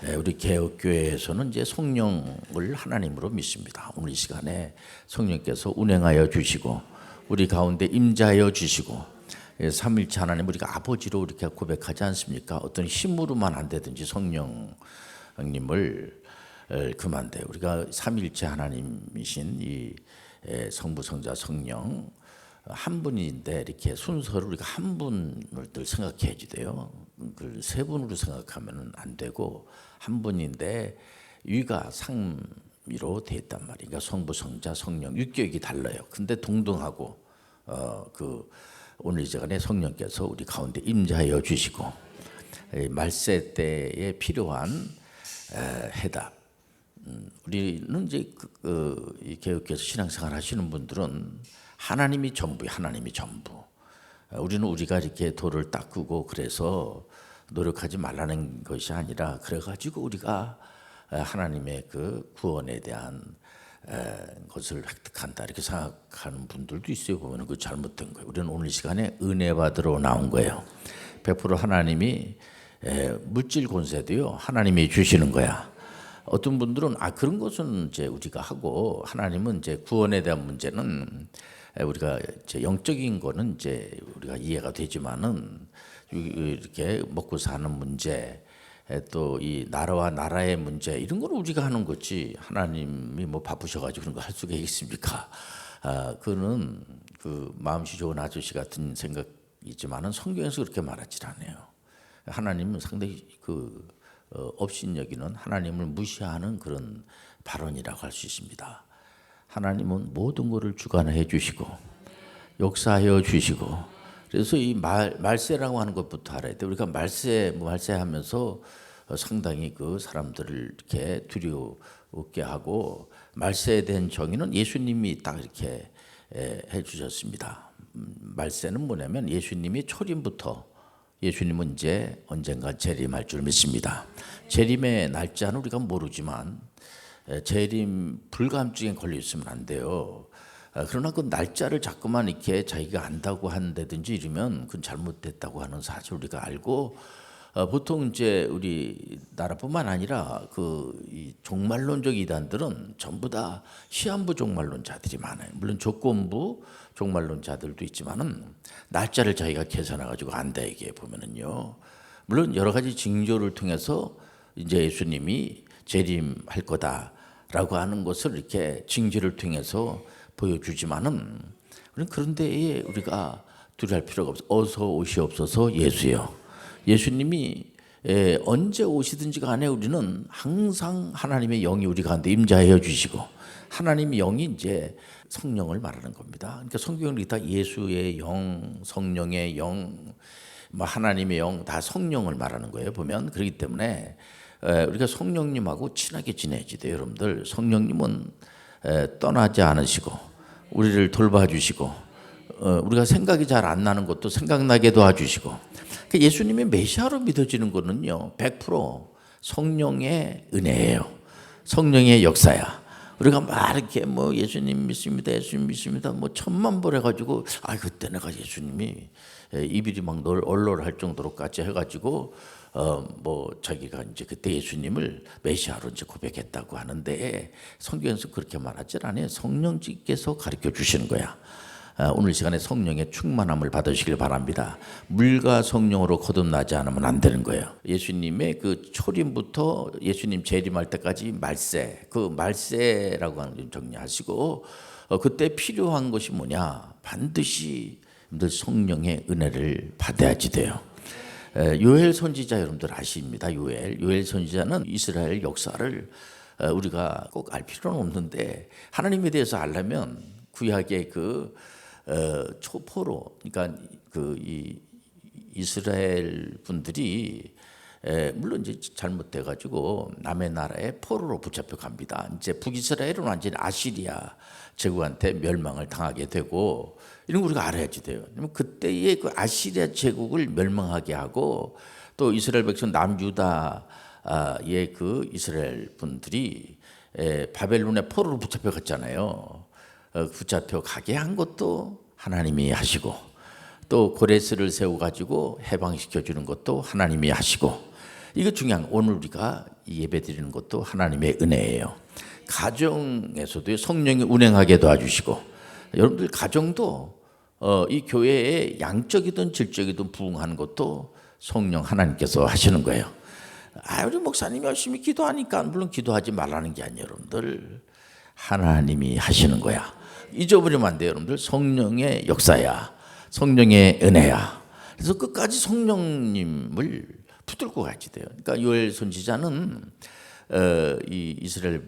우리 개혁교회에서는 이제 성령을 하나님으로 믿습니다. 오늘 이 시간에 성령께서 운행하여 주시고 우리 가운데 임재하여 주시고 삼위일체 하나님 우리가 아버지로 이렇게 고백하지 않습니까? 어떤 힘으로만 안 되든지 성령님을 그만돼 우리가 삼위일체 하나님이신 이 성부 성자 성령 한 분인데 이렇게 순서를 우리가 한 분을 늘 생각해야지 돼요. 그 세 분으로 생각하면 안 되고 한 분인데 위가 상위로 돼 있단 말이에요. 그러니까 성부 성자 성령 육격이 달라요. 근데 동등하고 오늘 이 시간에 성령께서 우리 가운데 임재하여 주시고 말세 때에 필요한 해답. 우리는 이제 이 개혁교회에서 신앙생활 하시는 분들은 하나님이 전부예요. 하나님이 전부. 우리는 우리가 이렇게 돌을 닦고 그래서 노력하지 말라는 것이 아니라 그래가지고 우리가 하나님의 그 구원에 대한 것을 획득한다 이렇게 생각하는 분들도 있어요. 보면 그 잘못된 거예요. 우리는 오늘 이 시간에 은혜 받으러 나온 거예요. 100% 하나님이 물질 권세도요 하나님이 주시는 거야. 어떤 분들은 그런 것은 이제 우리가 하고 하나님은 이제 구원에 대한 문제는 우리가 이제 영적인 거는 이제 우리가 이해가 되지만은 이렇게 먹고 사는 문제 또 이 나라와 나라의 문제 이런 걸 우리가 하는 거지 하나님이 뭐 바쁘셔가지고 그런 거 할 수가 있습니까? 그는 그 마음씨 좋은 아저씨 같은 생각이지만은 성경에서 그렇게 말하지 않아요. 하나님은 상당히 업신여기는 하나님을 무시하는 그런 발언이라고 할 수 있습니다. 하나님은 모든 것을 주관해 주시고 역사하여 주시고 그래서 이 말세라고 하는 것부터 알아야 돼. 우리가 말세하면서 상당히 그 사람들을 이렇게 두려우게 하고 말세에 대한 정의는 예수님이 딱 이렇게 해주셨습니다. 말세는 뭐냐면 예수님이 초림부터 예수님은 이제 언젠가 재림할 줄 믿습니다. 재림의 날짜는 우리가 모르지만 재림 불감증에 걸려 있으면 안 돼요. 그러나 그 날짜를 자꾸만 이렇게 자기가 안다고 한다든지 이러면 그건 잘못됐다고 하는 사실 우리가 알고 보통 이제 우리 나라뿐만 아니라 이 종말론적 이단들은 전부 다 시한부 종말론자들이 많아요. 물론 조건부 종말론자들도 있지만은 날짜를 자기가 계산해 가지고 안다 이게 보면은요. 물론 여러 가지 징조를 통해서 이제 예수님이 재림할 거다라고 하는 것을 이렇게 징조를 통해서 보여주지만은 그런데 우리가 두려워할 필요가 없어. 어서 오시옵소서 예수요. 예수님이 언제 오시든지 간에 우리는 항상 하나님의 영이 우리 가운데 임재하여 주시고 하나님의 영이 이제 성령을 말하는 겁니다. 그러니까 성경을 다 예수의 영, 성령의 영, 하나님의 영 다 성령을 말하는 거예요. 보면 그렇기 때문에 우리가 성령님하고 친하게 지내야지 돼요. 여러분들 성령님은 떠나지 않으시고 우리를 돌봐주시고 우리가 생각이 잘 안 나는 것도 생각나게 도와주시고 예수님의 메시아로 믿어지는 거는요 100% 성령의 은혜예요. 성령의 역사야. 우리가 막 이렇게 예수님 믿습니다, 예수님 믿습니다, 천만 번 해가지고 그때 내가 예수님이 입이 막 얼얼할 정도로까지 해가지고 자기가 이제 그때 예수님을 메시아로 이제 고백했다고 하는데 성경에서 그렇게 말하지 않아요. 성령님께서 가르쳐 주시는 거야. 오늘 시간에 성령의 충만함을 받으시길 바랍니다. 물과 성령으로 거듭나지 않으면 안 되는 거예요. 예수님의 그 초림부터 예수님 재림할 때까지 말세, 그 말세라고 하는 걸 정리하시고 그때 필요한 것이 뭐냐? 반드시 성령의 은혜를 받아야지 돼요. 요엘 선지자 여러분들 아십니다. 요엘 선지자는 이스라엘 역사를 우리가 꼭 알 필요는 없는데 하나님에 대해서 알려면 구약의 초포로 그러니까 이 이스라엘 분들이 물론 이제 잘못돼 가지고 남의 나라에 포로로 붙잡혀 갑니다. 이제 북이스라엘은 완전히 아시리아 제국한테 멸망을 당하게 되고 이런 거 우리가 알아야지 돼요. 그때의 그 아시리아 제국을 멸망하게 하고 또 이스라엘 백성 남유다의 그 이스라엘 분들이 바벨론의 포로로 붙잡혀 갔잖아요. 붙잡혀 가게 한 것도 하나님이 하시고 또 고레스를 세워 가지고 해방시켜 주는 것도 하나님이 하시고 이거 중요한 오늘 우리가 예배 드리는 것도 하나님의 은혜예요. 가정에서도 성령이 운행하게 도와주시고, 여러분들 가정도 이 교회에 양적이든 질적이든 부흥하는 것도 성령 하나님께서 하시는 거예요. 우리 목사님이 열심히 기도하니까, 물론 기도하지 말라는 게 아니에요. 여러분들 하나님이 하시는 거야. 잊어버리면 안 돼요. 여러분들 성령의 역사야, 성령의 은혜야. 그래서 끝까지 성령님을 붙들고 가야 돼요. 그러니까 요엘 선지자는 이 이스라엘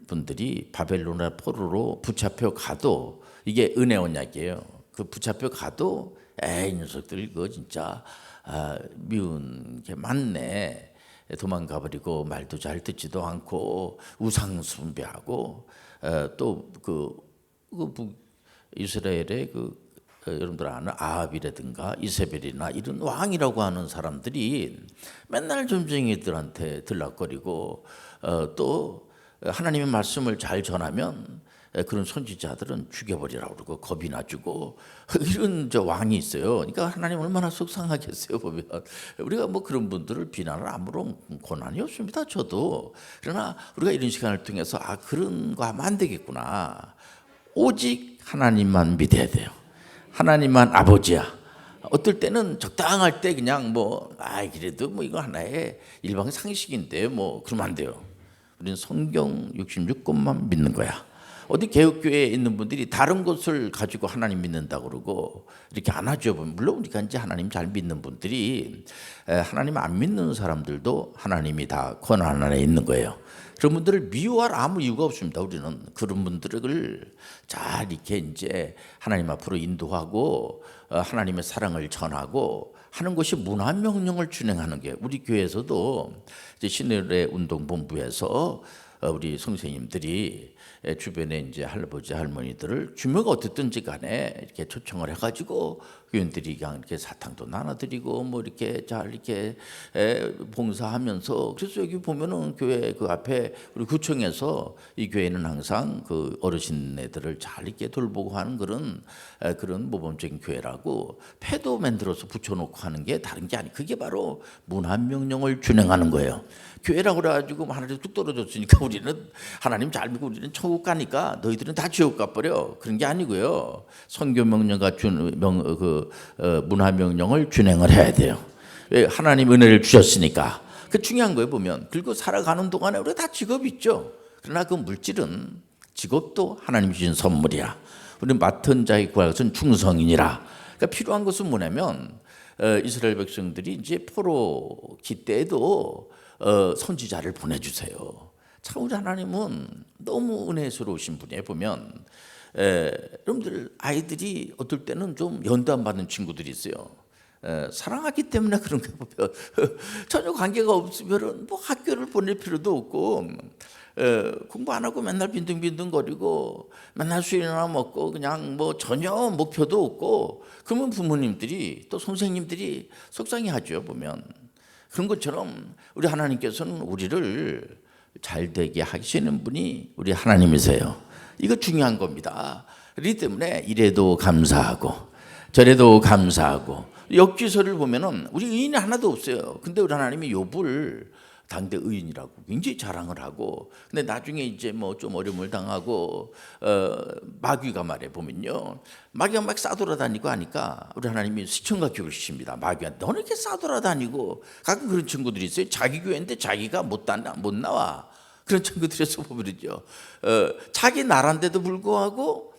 분들이 바벨론의 포로로 붙잡혀 가도, 이게 은혜 언약이에요. 그 붙잡혀 가도 이 녀석들 그거 진짜 미운 게 많네. 도망가 버리고 말도 잘 듣지도 않고 우상 숭배하고 또 이스라엘의 여러분들 아는 아합이라든가 이세벨이나 이런 왕이라고 하는 사람들이 맨날 점쟁이들한테 들락거리고 또 하나님의 말씀을 잘 전하면 그런 선지자들은 죽여버리라고 그러고 겁이 나주고 이런 왕이 있어요. 그러니까 하나님 얼마나 속상하겠어요. 보면 우리가 뭐 그런 분들을 비난할 아무런 권한이 없습니다. 저도. 그러나 우리가 이런 시간을 통해서 그런 거 하면 안 되겠구나. 오직 하나님만 믿어야 돼요. 하나님만 아버지야. 어떨 때는 적당할 때 그냥 그래도 이거 하나의 일반 상식인데 그러면 안 돼요. 우리는 성경 66권만 믿는 거야. 어디 개혁교회에 있는 분들이 다른 것을 가지고 하나님 믿는다고 그러고 이렇게 안 하죠. 물론 우리가 이제 하나님 잘 믿는 분들이, 하나님 안 믿는 사람들도 하나님이 다 권한 안에 있는 거예요. 그런 분들을 미워할 아무 이유가 없습니다. 우리는 그런 분들을 잘 이렇게 이제 하나님 앞으로 인도하고 하나님의 사랑을 전하고 하는 것이 문화명령을 준행하는 게, 우리 교회에서도 이제 신의례 운동본부에서 우리 선생님들이 주변에 이제 할아버지 할머니들을 규모가 어떻든지 간에 이렇게 초청을 해가지고 교인들이 그냥 이렇게 사탕도 나눠드리고 이렇게 잘 이렇게 봉사하면서, 그래서 여기 보면은 교회 그 앞에 우리 구청에서 이 교회는 항상 그 어르신네들을 잘 이렇게 돌보고 하는 그런 모범적인 교회라고 패도 만들어서 붙여놓고 하는 게 다른 게 아니, 그게 바로 문화명령을 준행하는 거예요. 교회라고 그래가지고 하나님 뚝 떨어졌으니까 우리는 하나님 잘 믿고 우리는 천국 가니까 너희들은 다 지옥 가버려, 그런 게 아니고요. 선교 명령과 문화 명령을 준행을 해야 돼요. 하나님 은혜를 주셨으니까. 그 중요한 거예요. 보면 그리고 살아가는 동안에 우리가 다 직업이 있죠. 그러나 그 물질은, 직업도 하나님 주신 선물이야. 우리는 맡은 자에 구할 것은 충성이니라. 그러니까 필요한 것은 뭐냐면 이스라엘 백성들이 이제 포로기 때에도 선지자를 보내주세요. 참 우리 하나님은 너무 은혜스러우신 분이에요. 보면 여러분들 아이들이 어떨 때는 좀 연도 안 받는 친구들이 있어요. 사랑하기 때문에 그런 거 보면 전혀 관계가 없으면 학교를 보낼 필요도 없고 공부 안 하고 맨날 빈둥빈둥거리고 맨날 술이나 먹고 그냥 전혀 목표도 없고, 그러면 부모님들이 또 선생님들이 속상해하죠. 보면 그런 것처럼 우리 하나님께서는 우리를 잘 되게 하시는 분이 우리 하나님이세요. 이거 중요한 겁니다. 그렇기 때문에 이래도 감사하고 저래도 감사하고, 역기서를 보면은 우리 의인이 하나도 없어요. 근데 우리 하나님이 욥을 당대 의인이라고 굉장히 자랑을 하고, 근데 나중에 이제 좀 어려움을 당하고 마귀가 말해 보면요, 마귀가 막 싸돌아다니고 하니까 우리 하나님이 시청과 교육을 시킵니다. 마귀가 너는 이렇게 싸돌아다니고, 가끔 그런 친구들이 있어요. 자기 교회인데 자기가 못 나와. 그런 친구들에서 보면요, 자기 나라인데도 불구하고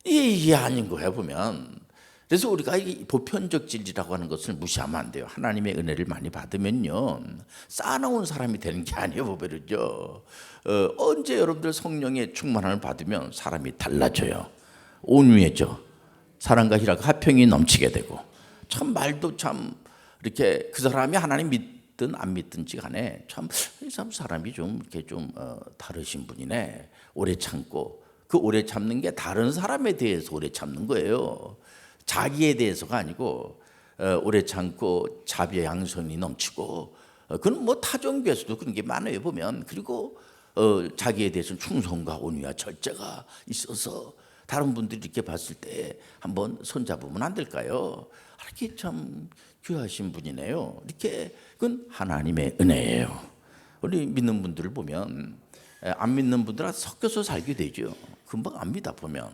이게 아닌 거예요. 보면. 그래서 우리가 이 보편적 진리라고 하는 것을 무시하면 안 돼요. 하나님의 은혜를 많이 받으면요, 쌓아놓은 사람이 되는 게 아니에요. 보면요, 언제 여러분들 성령의 충만함을 받으면 사람이 달라져요. 온유해져. 사랑과 희락, 화평이 넘치게 되고, 참 말도 참 이렇게 그 사람이 하나님 믿든 안 믿든지 간에 참 사람이 좀 이렇게 좀 다르신 분이네. 오래 참고, 그 오래 참는 게 다른 사람에 대해서 오래 참는 거예요. 자기에 대해서가 아니고 오래 참고 자비의 양성이 넘치고, 그건 타종교에서도 그런 게 많아요. 보면. 그리고 자기에 대해서는 충성과 온유와 절제가 있어서 다른 분들이 이렇게 봤을 때 한번 손잡으면 안 될까요? 이렇게 참 귀하신 분이네요. 이렇게 그건 하나님의 은혜예요. 우리 믿는 분들을 보면 안 믿는 분들과 섞여서 살게 되죠. 금방 압니다. 보면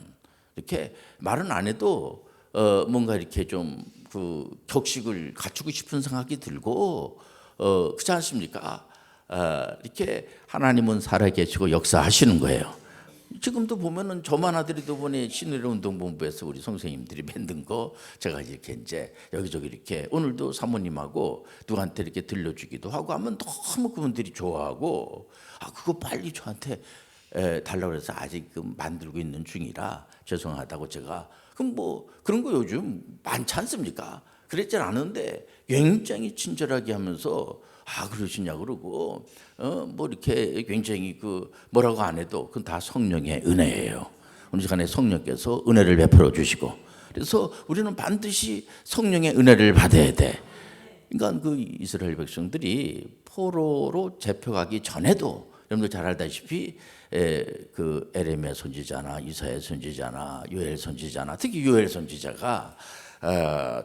이렇게 말은 안 해도 뭔가 이렇게 좀 그 격식을 갖추고 싶은 생각이 들고 그렇지 않습니까? 이렇게 하나님은 살아계시고 역사하시는 거예요. 지금도 보면은 저만 하더라도 보니 신의운동본부에서 우리 선생님들이 만든 거 제가 이렇게 이제 여기저기 이렇게 오늘도 사모님하고 누구한테 이렇게 들려주기도 하고 하면 너무 그분들이 좋아하고 그거 빨리 저한테 달라고 해서 아직 만들고 있는 중이라 죄송하다고 제가 그럼 뭐 그런 거 요즘 많지 않습니까? 그랬지 않은데 굉장히 친절하게 하면서 그러시냐 그러고 뭐 이렇게 굉장히 그 뭐라고 안 해도 그건 다 성령의 은혜예요. 오늘 시간에 성령께서 은혜를 베풀어 주시고 그래서 우리는 반드시 성령의 은혜를 받아야 돼. 그러니까 그 이스라엘 백성들이 포로로 잡혀가기 전에도 여러분들 잘 알다시피 그 에레미야 선지자나 이사야 선지자나 요엘 선지자나 특히 요엘 선지자가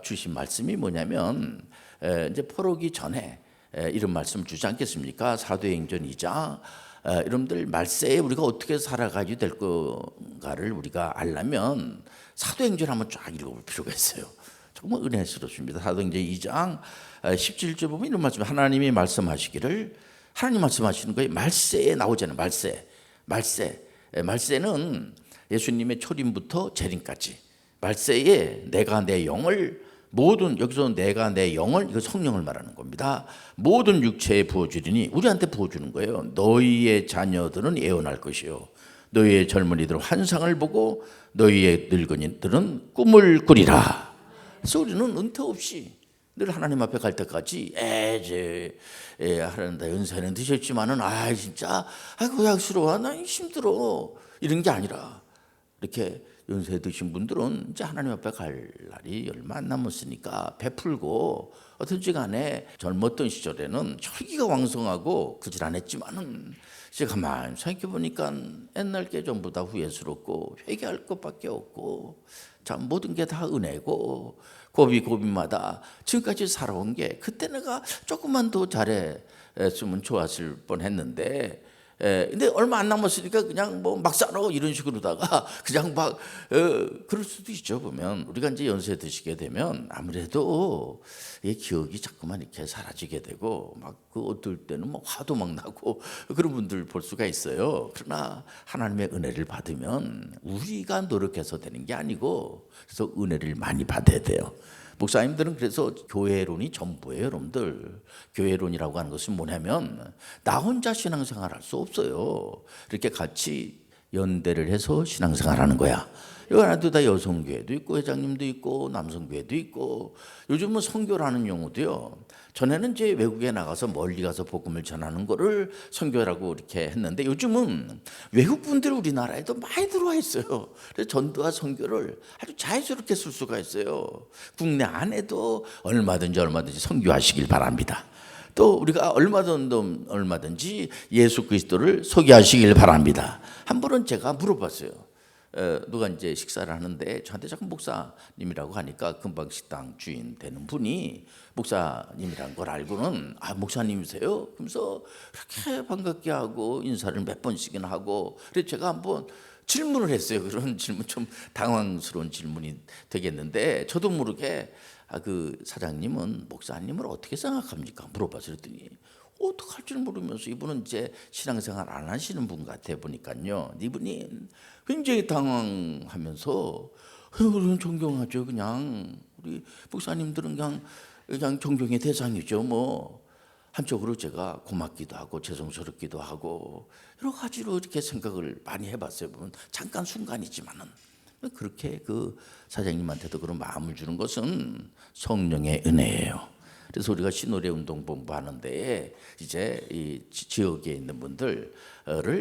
주신 말씀이 뭐냐면 이제 포로기 전에 이런 말씀 주지 않겠습니까? 사도행전 2장 여러분들 말세에 우리가 어떻게 살아가야 될 건가를 우리가 알려면 사도행전 한번 쫙 읽어볼 필요가 있어요. 정말 은혜스럽습니다. 사도행전 2장 17절 보면 이런 말씀, 하나님이 말씀하시기를, 하나님 말씀하시는 거예요. 말세에 나오잖아요. 말세는 예수님의 초림부터 재림까지 말세에 내가 내 영을 모든, 여기서 내가 내 영을, 이거 성령을 말하는 겁니다. 모든 육체에 부어주리니, 우리한테 부어주는 거예요. 너희의 자녀들은 예언할 것이요 너희의 젊은이들은 환상을 보고 너희의 늙은이들은 꿈을 꾸리라. 그래서 우리는 은퇴 없이 늘 하나님 앞에 갈 때까지 하나님 연세는 드셨지만은 진짜 고약스러워, 나 힘들어, 이런 게 아니라 이렇게 연세 드신 분들은 이제 하나님 앞에 갈 날이 얼마 안 남았으니까 베풀고, 어떤지 간에 젊었던 시절에는 혈기가 왕성하고 그질 않았지만은 이제 가만히 생각해 보니까 옛날 게 전부 다 후회스럽고 회개할 것밖에 없고 참 모든 게 다 은혜고 고비마다 지금까지 살아온 게, 그때 내가 조금만 더 잘했으면 좋았을 뻔했는데 근데 얼마 안 남았으니까 그냥 뭐 막 살아 이런 식으로다가 그냥 막 그럴 수도 있죠. 보면 우리가 이제 연세 드시게 되면 아무래도 이 기억이 자꾸만 이렇게 사라지게 되고 막 그 어떨 때는 뭐 화도 막 나고 그런 분들 볼 수가 있어요. 그러나 하나님의 은혜를 받으면 우리가 노력해서 되는 게 아니고 그래서 은혜를 많이 받아야 돼요. 목사님들은 그래서 교회론이 전부예요. 여러분들, 교회론이라고 하는 것은 뭐냐면 나 혼자 신앙생활 할 수 없어요. 이렇게 같이 연대를 해서 신앙생활 하는 거야. 여기 하나도 다 여성교회도 있고 회장님도 있고 남성교회도 있고, 요즘은 선교라는 용어도요, 전에는 이제 외국에 나가서 멀리 가서 복음을 전하는 거를 선교라고 이렇게 했는데 요즘은 외국 분들이 우리나라에도 많이 들어와 있어요. 그래서 전도와 선교를 아주 자연스럽게 쓸 수가 있어요. 국내 안에도 얼마든지 선교하시길 바랍니다. 또 우리가 얼마든지 예수 그리스도를 소개하시길 바랍니다. 한 번은 제가 물어봤어요. 누가 이제 식사를 하는데 저한테 자꾸 목사님이라고 하니까 금방 식당 주인 되는 분이 목사님이란 걸 알고는 목사님이세요? 그러면서 그렇게 반갑게 하고 인사를 몇 번씩이나 하고, 그래서 제가 한번 질문을 했어요. 그런 질문 좀 당황스러운 질문이 되겠는데 저도 모르게 그 사장님은 목사님을 어떻게 생각합니까? 물어봤어요. 그랬더니 어떡할 줄 모르면서, 이분은 이제 신앙생활 안 하시는 분 같아 보니까요, 이분이 굉장히 당황하면서 우리는 존경하죠. 그냥 우리 목사님들은 그냥 존경의 대상이죠. 뭐 한쪽으로 제가 고맙기도 하고 죄송스럽기도 하고 여러 가지로 이렇게 생각을 많이 해봤어요. 보면 잠깐 순간이지만은 그렇게 그 사장님한테도 그런 마음을 주는 것은 성령의 은혜예요. 그래서 우리가 신노래운동본부 하는데 이제 이 지역에 있는 분들을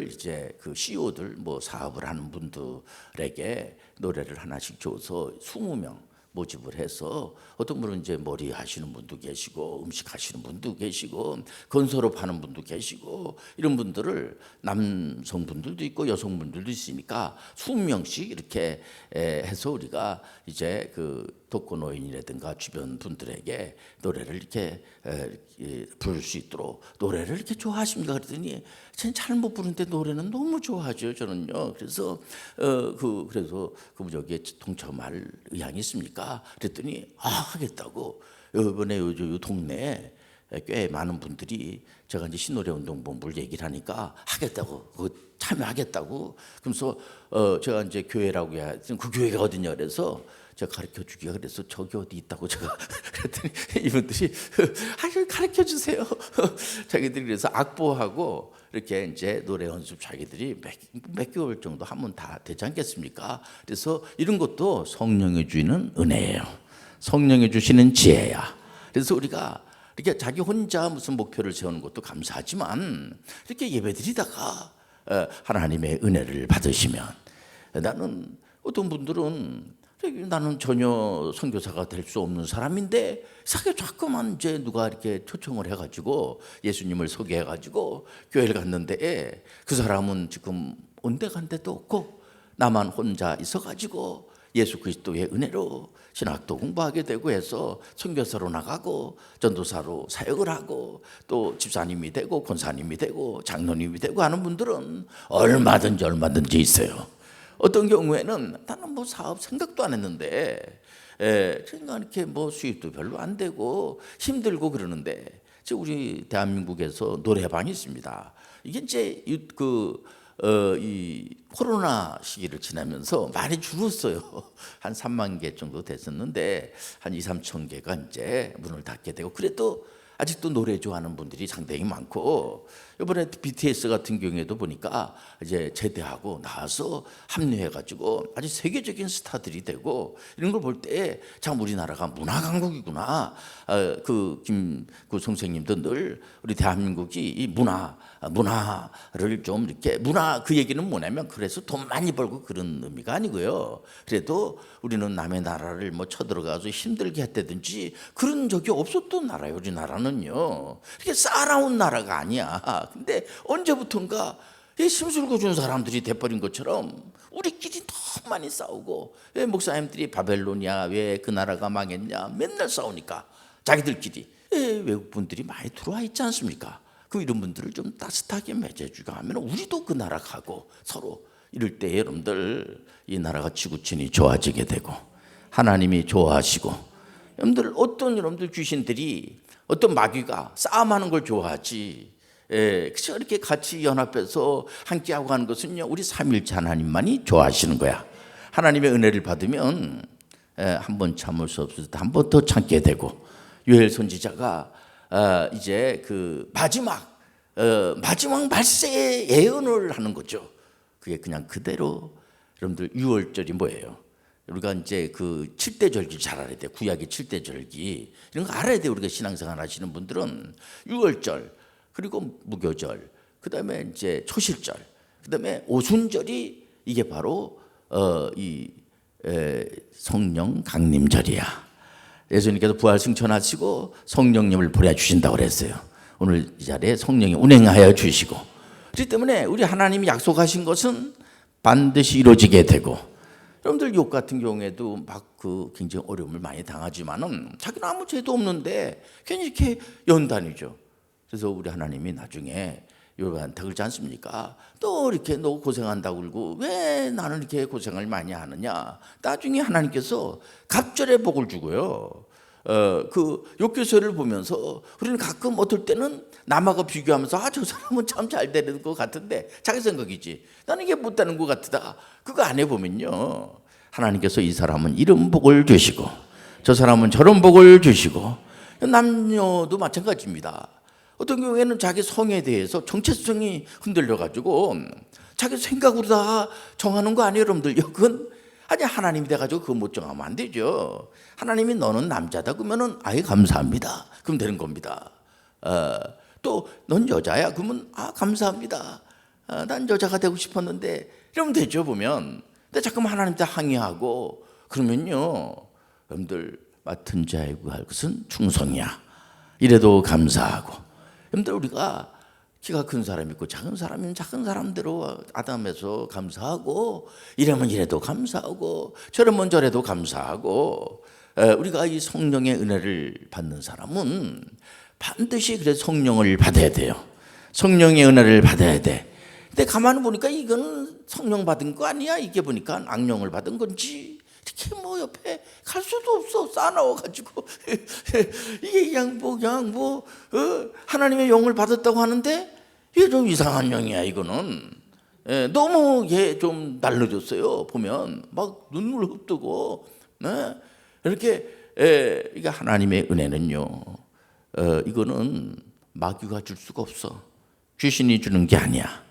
이제 그 CEO들 뭐 사업을 하는 분들에게 노래를 하나씩 줘서 20명 모집을 해서 어떤 분은 이제 머리 하시는 분도 계시고 음식 하시는 분도 계시고 건설업 하는 분도 계시고 이런 분들을 남성분들도 있고 여성분들도 있으니까 20명씩 이렇게 해서 우리가 이제 그 독거노인이라든가 주변 분들에게 노래를 이렇게 부를 수 있도록 노래를 이렇게 좋아하십니까? 그랬더니 저는 잘 못 부르는데 노래는 너무 좋아하죠. 저는요. 그래서 그래서 그분에게 동참할 의향이 있습니까? 그랬더니 하겠다고. 이번에 요 동네에 꽤 많은 분들이 제가 이제 신노래운동본부를 얘기를 하니까 하겠다고, 참여하겠다고. 그러면서 제가 이제 교회라고 해야 그 교회가 어디냐 그래서 제가 가르쳐 주기가 그래서 저기 어디 있다고 제가 그랬더니 이분들이 가르쳐 주세요. 자기들이 그래서 악보하고 이렇게 이제 노래 연습 자기들이 몇 개월 정도 하면 다 되지 않겠습니까? 그래서 이런 것도 성령이 주시는 은혜예요. 성령이 주시는 지혜야. 그래서 우리가 이렇게 자기 혼자 무슨 목표를 세우는 것도 감사하지만 이렇게 예배드리다가 하나님의 은혜를 받으시면 나는 어떤 분들은 나는 전혀 선교사가 될 수 없는 사람인데 자꾸만 이제 누가 이렇게 초청을 해가지고 예수님을 소개해가지고 교회를 갔는데 그 사람은 지금 온데간데도 없고 나만 혼자 있어가지고 예수 그리스도의 은혜로 신학도 공부하게 되고 해서 선교사로 나가고 전도사로 사역을 하고 또 집사님이 되고 권사님이 되고 장로님이 되고 하는 분들은 얼마든지 있어요. 어떤 경우에는 나는 뭐 사업 생각도 안 했는데 제가 이렇게 뭐 수입도 별로 안 되고 힘들고 그러는데 우리 대한민국에서 노래방이 있습니다. 이게 이제 이 코로나 시기를 지나면서 많이 줄었어요. 한 3만 개 정도 됐었는데 한 2, 3천 개가 이제 문을 닫게 되고 그래도 아직도 노래 좋아하는 분들이 상당히 많고 이번에 BTS 같은 경우에도 보니까 이제 제대하고 나와서 합류해가지고 아주 세계적인 스타들이 되고 이런 걸 볼 때 참 우리나라가 문화 강국이구나. 그 선생님도 늘 우리 대한민국이 이 문화를 좀 이렇게 그 얘기는 뭐냐면 그래서 돈 많이 벌고 그런 의미가 아니고요. 그래도 우리는 남의 나라를 뭐 쳐들어가서 힘들게 했다든지 그런 적이 없었던 나라예요. 우리나라는요. 이렇게 쌓아놓은 나라가 아니야. 근데 언제부턴가 심술고 준 사람들이 돼버린 것처럼 우리끼리 너무 많이 싸우고 왜 목사님들이 바벨론이야 왜 그 나라가 망했냐 맨날 싸우니까 자기들끼리 외국 분들이 많이 들어와 있지 않습니까? 그 이런 분들을 좀 따뜻하게 맺어주고 하면 우리도 그 나라 가고 서로 이럴 때 여러분들 이 나라가 지구촌이 좋아지게 되고 하나님이 좋아하시고 여러분들 귀신들이 어떤 마귀가 싸움하는 걸 좋아하지 그래서 이렇게 같이 연합해서 함께하고 하는 것은요 우리 삼위일체 하나님만이 좋아하시는 거야. 하나님의 은혜를 받으면 한 번 참을 수 없을 때 한 번 더 참게 되고 요엘 선지자가 이제 그 마지막 말세의 예언을 하는 거죠. 그게 그냥 그대로 여러분들 6월절이 뭐예요? 우리가 이제 그 7대 절기 잘 알아야 돼. 구약의 7대 절기 이런 거 알아야 돼. 우리가 신앙생활 하시는 분들은 6월절 그리고 무교절 그다음에 이제 초실절 그다음에 오순절이 이게 바로 이 성령 강림절이야. 예수님께서 부활 승천하시고 성령님을 보내주신다고 그랬어요. 오늘 이 자리에 성령이 운행하여 주시고 그렇기 때문에 우리 하나님이 약속하신 것은 반드시 이루어지게 되고 여러분들 욕 같은 경우에도 막 굉장히 어려움을 많이 당하지만은 자기는 아무 죄도 없는데 괜히 이렇게 연단이죠. 그래서 우리 하나님이 나중에 요한테 그러지 않습니까? 또 이렇게 너 고생한다고 그러고 왜 나는 이렇게 고생을 많이 하느냐? 나중에 하나님께서 갑절의 복을 주고요. 그 욥기서를 보면서 우리는 가끔 어떨 때는 남하고 비교하면서 저 사람은 참 잘 되는 것 같은데 자기 생각이지 나는 이게 못되는 것 같다. 그거 안 해보면요 하나님께서 이 사람은 이런 복을 주시고 저 사람은 저런 복을 주시고 남녀도 마찬가지입니다. 어떤 경우에는 자기 성에 대해서 정체성이 흔들려가지고 자기 생각으로 다 정하는 거 아니에요 여러분들. 그건 아니 하나님이 돼가지고 그거 못 정하면 안 되죠. 하나님이 너는 남자다 그러면은 아예 감사합니다. 그럼 되는 겁니다. 또 넌 여자야 그러면 감사합니다. 난 여자가 되고 싶었는데 이러면 되죠 보면. 근데 자꾸만 하나님한테 항의하고 그러면요 여러분들 맡은 자의 구할 것은 충성이야. 이래도 감사하고. 여러분들 우리가 키가 큰 사람 있고 작은 사람이면 작은 사람대로 아담해서 감사하고, 이러면 이래도 감사하고, 저러면 저래도 감사하고. 우리가 이 성령의 은혜를 받는 사람은 반드시 그래서 성령을 받아야 돼요. 성령의 은혜를 받아야 돼. 근데 가만히 보니까 이건 성령 받은 거 아니야? 이게 보니까 악령을 받은 건지, 이렇게 뭐 옆에 갈 수도 없어. 싸나워가지고 이게 그냥 뭐 하나님의 영을 받았다고 하는데 이게 좀 이상한 영이야. 이거는 너무 얘 좀 날려줬어요. 보면 막 눈물 흡뜨고 이렇게. 이게 하나님의 은혜는요, 이거는 마귀가 줄 수가 없어. 귀신이 주는 게 아니야.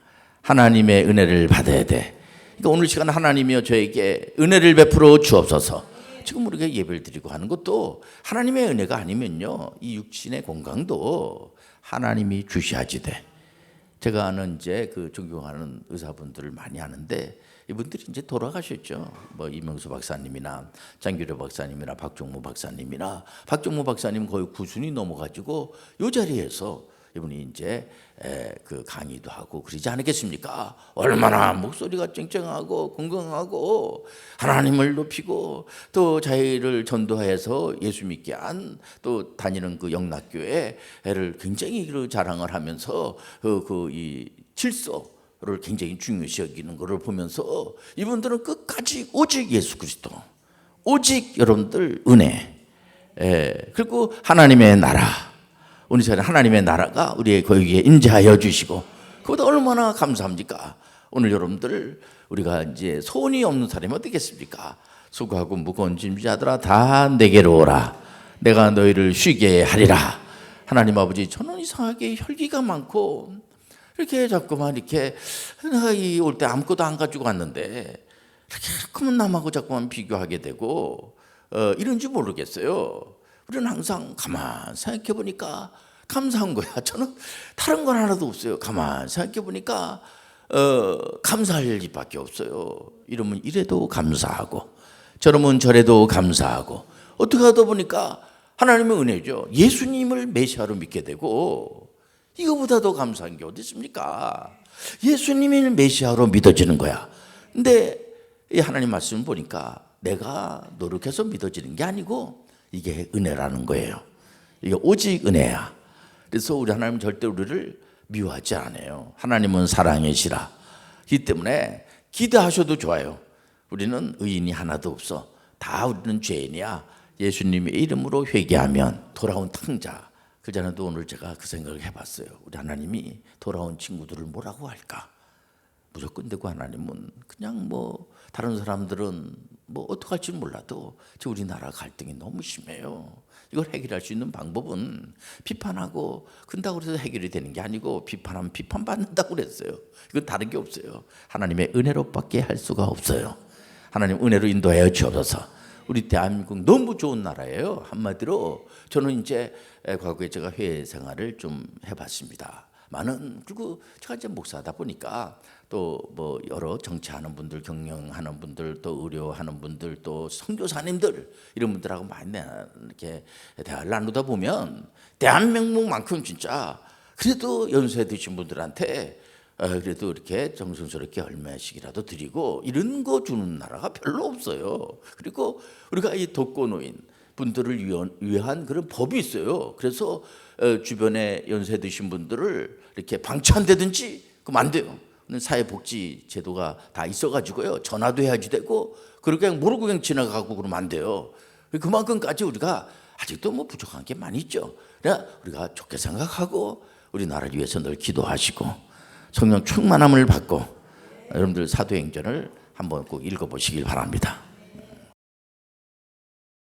하나님의 은혜를 받아야 돼. 그러니까 오늘 시간 하나님이여 저에게 은혜를 베풀어 주옵소서. 지금 우리가 예배를 드리고 하는 것도 하나님의 은혜가 아니면요, 이 육신의 건강도 하나님이 주셔야지 돼. 제가 아는 이제 그 존경하는 의사분들을 많이 아는데 이분들이 이제 돌아가셨죠. 뭐 이명수 박사님이나 장규려 박사님이나 박종무 박사님이나, 박종무 박사님 거의 90이 넘어가지고 이 자리에서 이분이 이제 그 강의도 하고 그러지 않겠습니까? 얼마나 목소리가 쨍쨍하고 건강하고 하나님을 높이고 또 자기를 전도해서 예수 믿게 한, 또 다니는 그 영락교회를 굉장히 자랑을 하면서 이 질서를 굉장히 중요시 여기는 것을 보면서 이분들은 끝까지 오직 예수 그리스도, 오직 여러분들 은혜, 그리고 하나님의 나라, 오늘 저는 하나님의 나라가 우리의 거기에 임재하여 주시고, 그보다 얼마나 감사합니까? 오늘 여러분들 우리가 이제 소원이 없는 사람이 어떻겠습니까? 수고하고 무거운 짐자들아 다 내게로 오라. 내가 너희를 쉬게 하리라. 하나님 아버지, 저는 이상하게 혈기가 많고 이렇게 자꾸만 이렇게 내가 올 때 아무것도 안 가지고 왔는데 이렇게 그러면 남하고 자꾸만 비교하게 되고 이런지 모르겠어요. 우리는 항상 가만 생각해 보니까 감사한 거야. 저는 다른 건 하나도 없어요. 가만 생각해 보니까 감사할 일밖에 없어요. 이러면 이래도 감사하고 저러면 저래도 감사하고, 어떻게 하다 보니까 하나님의 은혜죠. 예수님을 메시아로 믿게 되고, 이거보다 더 감사한 게 어디 있습니까? 예수님을 메시아로 믿어지는 거야. 근데 이 하나님 말씀을 보니까 내가 노력해서 믿어지는 게 아니고 이게 은혜라는 거예요. 이게 오직 은혜야. 그래서 우리 하나님 절대 우리를 미워하지 않아요. 하나님은 사랑이시라. 이 때문에 기대하셔도 좋아요. 우리는 의인이 하나도 없어. 다 우리는 죄인이야. 예수님의 이름으로 회개하면 돌아온 탕자. 그전에도 오늘 제가 그 생각을 해봤어요. 우리 하나님이 돌아온 친구들을 뭐라고 할까? 무조건 되고 하나님은 그냥 뭐 다른 사람들은 뭐 어떻게 할지 몰라도 지금 우리나라 갈등이 너무 심해요. 이걸 해결할 수 있는 방법은 비판하고 근다고 해서 해결이 되는 게 아니고, 비판하면 비판받는다고 그랬어요. 이건 다른 게 없어요. 하나님의 은혜로밖에 할 수가 없어요. 하나님 은혜로 인도하여 주옵소서. 우리 대한민국 너무 좋은 나라예요. 한마디로 저는 이제 과거에 제가 해외 생활을 좀 해봤습니다. 그리고 제가 이제 목사다 보니까 또 뭐 여러 정치하는 분들, 경영하는 분들, 또 의료하는 분들, 또 선교사님들, 이런 분들하고 많이 이렇게 대화를 나누다 보면 대한민국만큼 진짜 그래도 연세 드신 분들한테 그래도 이렇게 정성스럽게 얼마씩이라도 드리고 이런 거 주는 나라가 별로 없어요. 그리고 우리가 이 독거노인 분들을 위한 그런 법이 있어요. 그래서 주변에 연세 드신 분들을 이렇게 방치한다든지 그럼 안 돼요. 사회복지 제도가 다 있어가지고요, 전화도 해야지 되고, 그렇게 그냥 모르고 그냥 지나가고 그러면 안 돼요. 그만큼까지 우리가 아직도 뭐 부족한 게 많이 있죠. 그러니까 우리가 좋게 생각하고 우리나라를 위해서 늘 기도하시고 성령 충만함을 받고 여러분들 사도행전을 한번 꼭 읽어보시길 바랍니다.